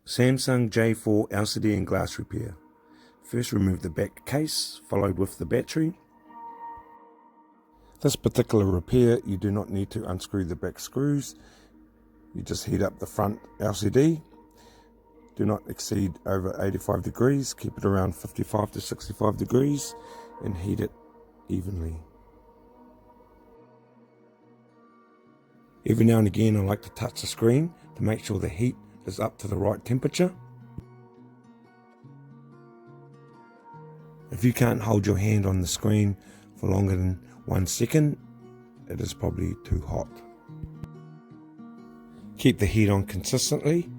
Samsung J4 LCD and glass repair. First remove the back case, followed with the battery. This particular repair, you do not need to unscrew the back screws. You just heat up the front LCD. Do not exceed over 85 degrees. Keep it around 55 to 65 degrees and heat it evenly. Every now and again I like to touch the screen to make sure the heat is up to the right temperature. If you can't hold your hand on the screen for longer than 1 second, it is probably too hot. Keep the heat on consistently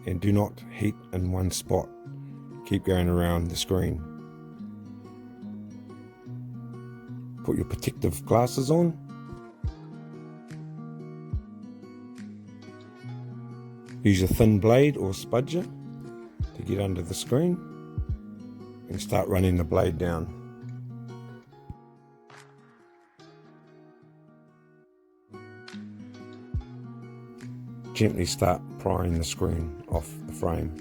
and do not heat in one spot. Keep going around the screen. Put your protective glasses on. Use a thin blade or spudger to get under the screen and start running the blade down. Gently start prying the screen off the frame.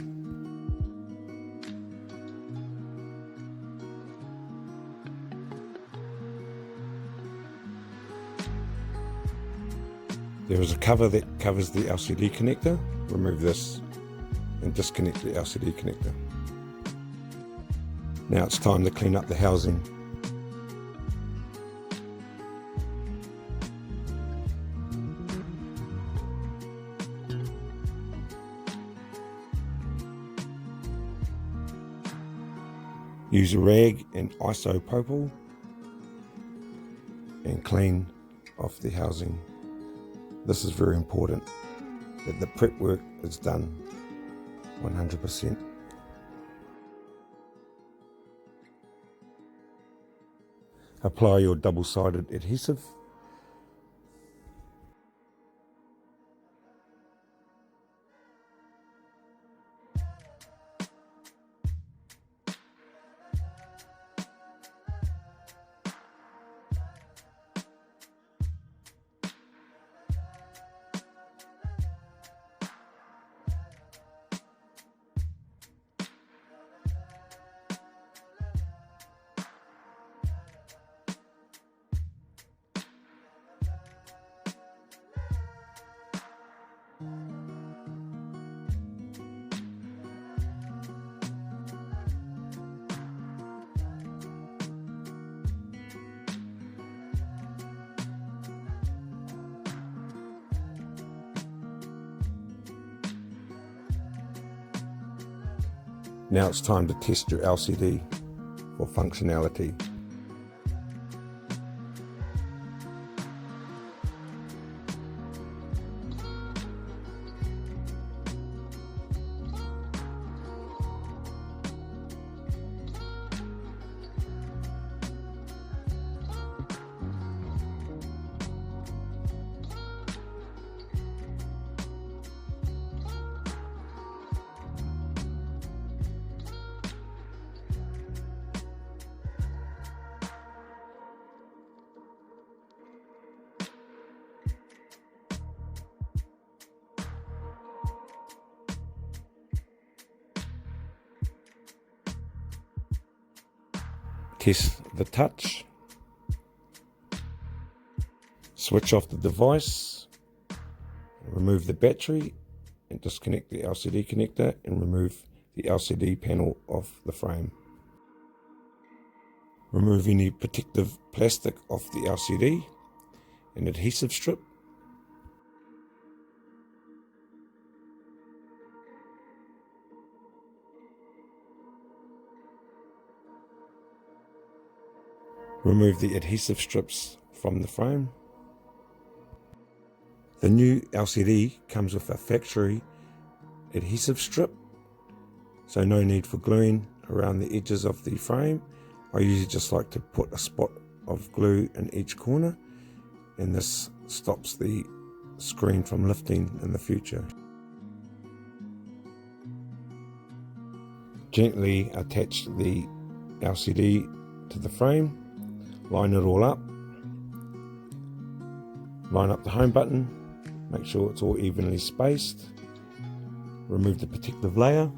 There is a cover that covers the LCD connector. Remove this and disconnect the LCD connector. Now it's time to clean up the housing. Use a rag and isopropyl and clean off the housing. This is very important, that the prep work is done 100%. Apply your double-sided adhesive. Now it's time to test your LCD for functionality. Test the touch. Switch off the device. Remove the battery and disconnect the LCD connector and remove the LCD panel off the frame. Remove any protective plastic off the LCD and adhesive strip. Remove the adhesive strips from the frame. The new LCD comes with a factory adhesive strip, so no need for gluing around the edges of the frame. I usually just like to put a spot of glue in each corner, and this stops the screen from lifting in the future. Gently attach the LCD to the frame. Line it all up. Line up the home button. Make sure it's all evenly spaced. Remove the protective layer.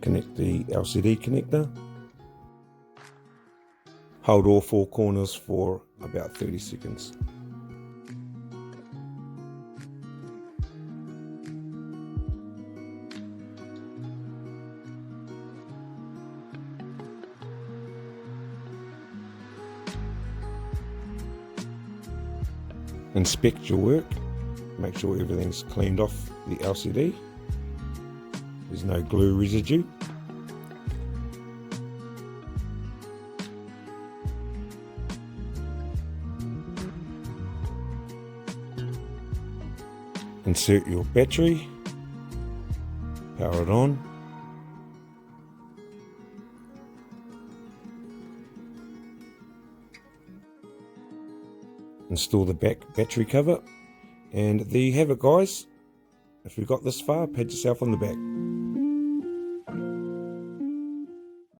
Connect the LCD connector. Hold all 4 corners for about 30 seconds. Inspect your work. Make sure everything's cleaned off the LCD. There's no glue residue. Insert your battery, power it on. Install the back battery cover, and there you have it, guys. If you got this far, pat yourself on the back.